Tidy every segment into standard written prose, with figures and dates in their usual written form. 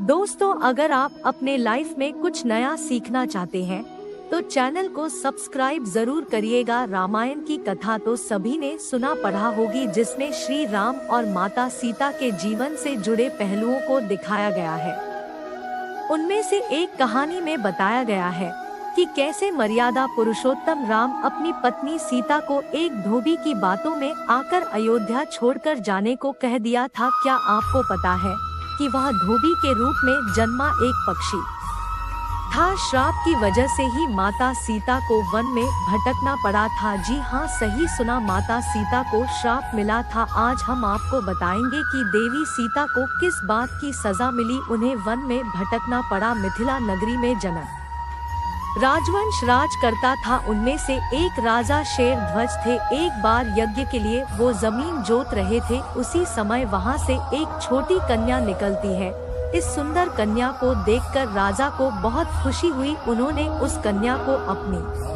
दोस्तों, अगर आप अपने लाइफ में कुछ नया सीखना चाहते हैं तो चैनल को सब्सक्राइब जरूर करिएगा। रामायण की कथा तो सभी ने सुना पढ़ा होगी, जिसमें श्री राम और माता सीता के जीवन से जुड़े पहलुओं को दिखाया गया है। उनमें से एक कहानी में बताया गया है कि कैसे मर्यादा पुरुषोत्तम राम अपनी पत्नी सीता को एक धोबी की बातों में आकर अयोध्या छोड़कर जाने को कह दिया था। क्या आपको पता है कि वह धोबी के रूप में जन्मा एक पक्षी था। श्राप की वजह से ही माता सीता को वन में भटकना पड़ा था। जी हाँ, सही सुना, माता सीता को श्राप मिला था। आज हम आपको बताएंगे कि देवी सीता को किस बात की सजा मिली, उन्हें वन में भटकना पड़ा। मिथिला नगरी में जनक राजवंश राज करता था। उनमें से एक राजा शेर ध्वज थे। एक बार यज्ञ के लिए वो जमीन जोत रहे थे। उसी समय वहाँ से एक छोटी कन्या निकलती है। इस सुंदर कन्या को देखकर राजा को बहुत खुशी हुई। उन्होंने उस कन्या को अपनी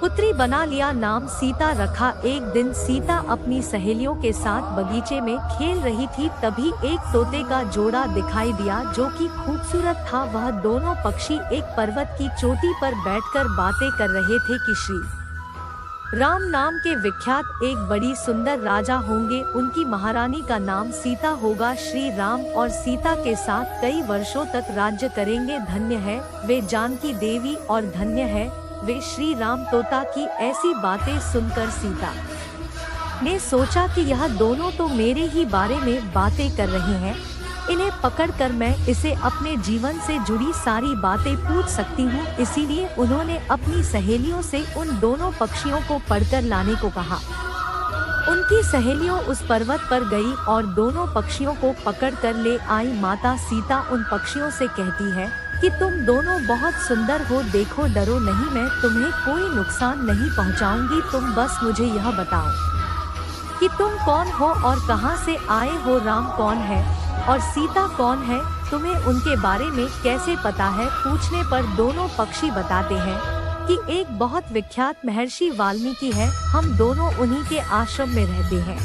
पुत्री बना लिया, नाम सीता रखा। एक दिन सीता अपनी सहेलियों के साथ बगीचे में खेल रही थी, तभी एक तोते का जोड़ा दिखाई दिया जो कि खूबसूरत था। वह दोनों पक्षी एक पर्वत की चोटी पर बैठकर बातें कर रहे थे कि श्री राम नाम के विख्यात एक बड़ी सुंदर राजा होंगे, उनकी महारानी का नाम सीता होगा। श्री राम और सीता के साथ कई वर्षों तक राज्य करेंगे। धन्य है वे जानकी देवी और धन्य है वे श्री राम। तोता की ऐसी बातें सुनकर सीता ने सोचा कि यह दोनों तो मेरे ही बारे में बातें कर रहे हैं, इन्हें पकड़कर मैं इसे अपने जीवन से जुड़ी सारी बातें पूछ सकती हूँ। इसीलिए उन्होंने अपनी सहेलियों से उन दोनों पक्षियों को पकड़कर लाने को कहा। उनकी सहेलियों उस पर्वत पर गई और दोनों पक्षियों को पकड़कर ले आई। माता सीता उन पक्षियों से कहती है कि तुम दोनों बहुत सुंदर हो, देखो डरो नहीं, मैं तुम्हें कोई नुकसान नहीं पहुंचाऊंगी। तुम बस मुझे यह बताओ कि तुम कौन हो और कहां से आए हो, राम कौन है और सीता कौन है, तुम्हें उनके बारे में कैसे पता है। पूछने पर दोनों पक्षी बताते हैं कि एक बहुत विख्यात महर्षि वाल्मीकि है, हम दोनों उन्हीं के आश्रम में रहते हैं।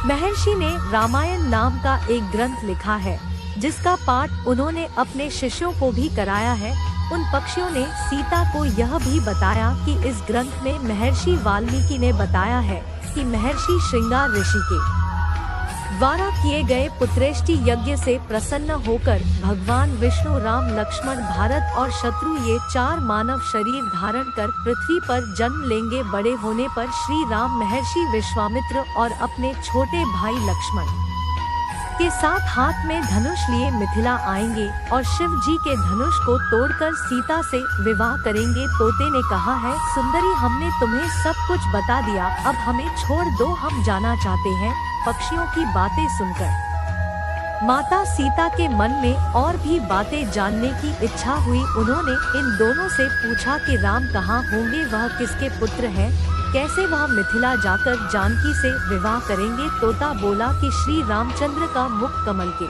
महर्षि ने रामायण नाम का एक ग्रंथ लिखा है, जिसका पाठ उन्होंने अपने शिष्यों को भी कराया है। उन पक्षियों ने सीता को यह भी बताया कि इस ग्रंथ में महर्षि वाल्मीकि ने बताया है कि महर्षि श्रृंगार ऋषि के द्वारा किए गए पुत्रेष्टि यज्ञ से प्रसन्न होकर भगवान विष्णु, राम, लक्ष्मण, भारत और शत्रु ये चार मानव शरीर धारण कर पृथ्वी पर जन्म लेंगे। बड़े होने पर श्री राम महर्षि विश्वामित्र और अपने छोटे भाई लक्ष्मण के साथ हाथ में धनुष लिए मिथिला आएंगे और शिव जी के धनुष को तोड़कर सीता से विवाह करेंगे। तोते ने कहा है, सुंदरी हमने तुम्हें सब कुछ बता दिया, अब हमें छोड़ दो, हम जाना चाहते हैं। पक्षियों की बातें सुनकर माता सीता के मन में और भी बातें जानने की इच्छा हुई। उन्होंने इन दोनों से पूछा कि राम कहाँ होंगे, वह किसके पुत्र हैं, कैसे वह मिथिला जाकर जानकी से विवाह करेंगे। तोता बोला कि श्री रामचंद्र का मुख कमल के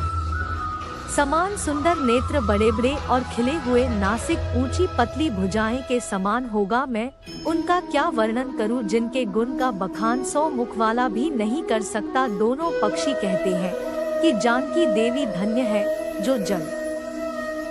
समान सुंदर, नेत्र बड़े बड़े और खिले हुए, नासिक ऊंची पतली भुजाएं के समान होगा। मैं उनका क्या वर्णन करूं, जिनके गुण का बखान 100 मुख वाला भी नहीं कर सकता। दोनों पक्षी कहते हैं कि जानकी देवी धन्य है जो जन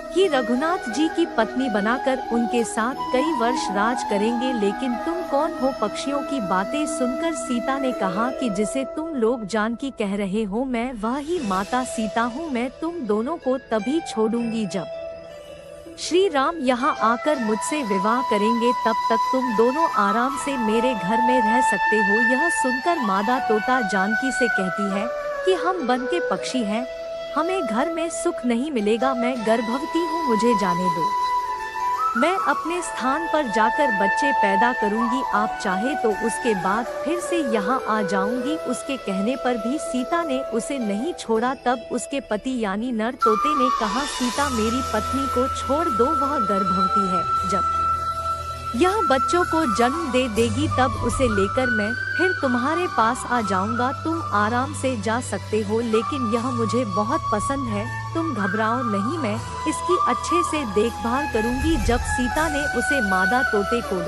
कि रघुनाथ जी की पत्नी बनाकर उनके साथ कई वर्ष राज करेंगे। लेकिन तुम कौन हो? पक्षियों की बातें सुनकर सीता ने कहा कि जिसे तुम लोग जानकी कह रहे हो, मैं वह ही माता सीता हूँ। मैं तुम दोनों को तभी छोड़ूंगी जब श्री राम यहाँ आकर मुझसे विवाह करेंगे, तब तक तुम दोनों आराम से मेरे घर में रह सकते हो। यह सुनकर मादा तोता जानकी से कहती है कि हम वन के पक्षी हैं, हमें घर में सुख नहीं मिलेगा, मैं गर्भवती हूँ, मुझे जाने दो, मैं अपने स्थान पर जाकर बच्चे पैदा करूंगी, आप चाहे तो उसके बाद फिर से यहाँ आ जाऊंगी। उसके कहने पर भी सीता ने उसे नहीं छोड़ा। तब उसके पति यानी नर तोते ने कहा, सीता मेरी पत्नी को छोड़ दो, वह गर्भवती है, जब यह बच्चों को जन्म दे देगी तब उसे लेकर मैं फिर तुम्हारे पास आ जाऊंगा, तुम आराम से जा सकते हो। लेकिन यह मुझे बहुत पसंद है, तुम घबराओ नहीं, मैं इसकी अच्छे से देखभाल करूंगी। जब सीता ने उसे मादा तोते को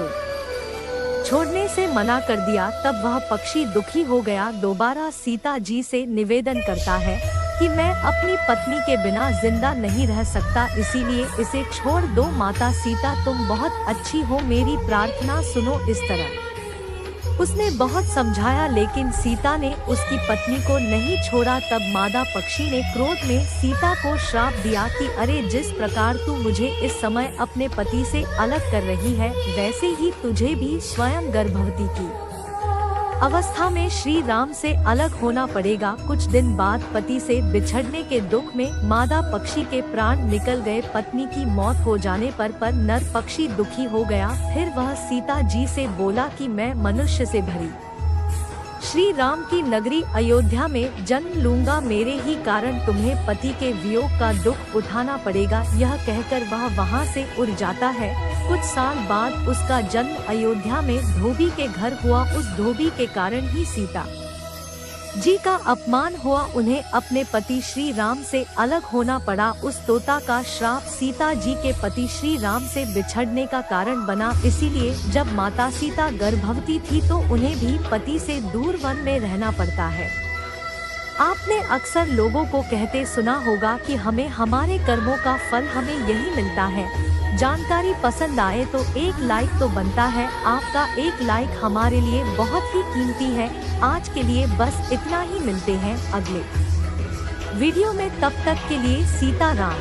छोड़ने से मना कर दिया, तब वह पक्षी दुखी हो गया। दोबारा सीता जी से निवेदन करता है कि मैं अपनी पत्नी के बिना जिंदा नहीं रह सकता, इसीलिए इसे छोड़ दो। माता सीता, तुम बहुत अच्छी हो, मेरी प्रार्थना सुनो। इस तरह उसने बहुत समझाया, लेकिन सीता ने उसकी पत्नी को नहीं छोड़ा। तब मादा पक्षी ने क्रोध में सीता को श्राप दिया कि अरे, जिस प्रकार तू मुझे इस समय अपने पति से अलग कर रही है, वैसे ही तुझे भी स्वयं गर्भवती की अवस्था में श्री राम से अलग होना पड़ेगा। कुछ दिन बाद पति से बिछड़ने के दुख में मादा पक्षी के प्राण निकल गए। पत्नी की मौत हो जाने पर नर पक्षी दुखी हो गया। फिर वह सीता जी से बोला कि मैं मनुष्य से भरी श्री राम की नगरी अयोध्या में जन्म लूंगा, मेरे ही कारण तुम्हें पति के वियोग का दुख उठाना पड़ेगा। यह कहकर वह वहां से उड़ जाता है। कुछ साल बाद उसका जन्म अयोध्या में धोबी के घर हुआ। उस धोबी के कारण ही सीता जी का अपमान हुआ, उन्हें अपने पति श्री राम से अलग होना पड़ा। उस तोता का श्राप सीता जी के पति श्री राम से बिछड़ने का कारण बना। इसीलिए जब माता सीता गर्भवती थी तो उन्हें भी पति से दूर वन में रहना पड़ता है। आपने अक्सर लोगों को कहते सुना होगा कि हमें हमारे कर्मों का फल हमें यही मिलता है। जानकारी पसंद आए तो एक लाइक तो बनता है। आपका एक लाइक हमारे लिए बहुत ही कीमती है। आज के लिए बस इतना ही, मिलते हैं अगले वीडियो में। तब तक के लिए सीता राम।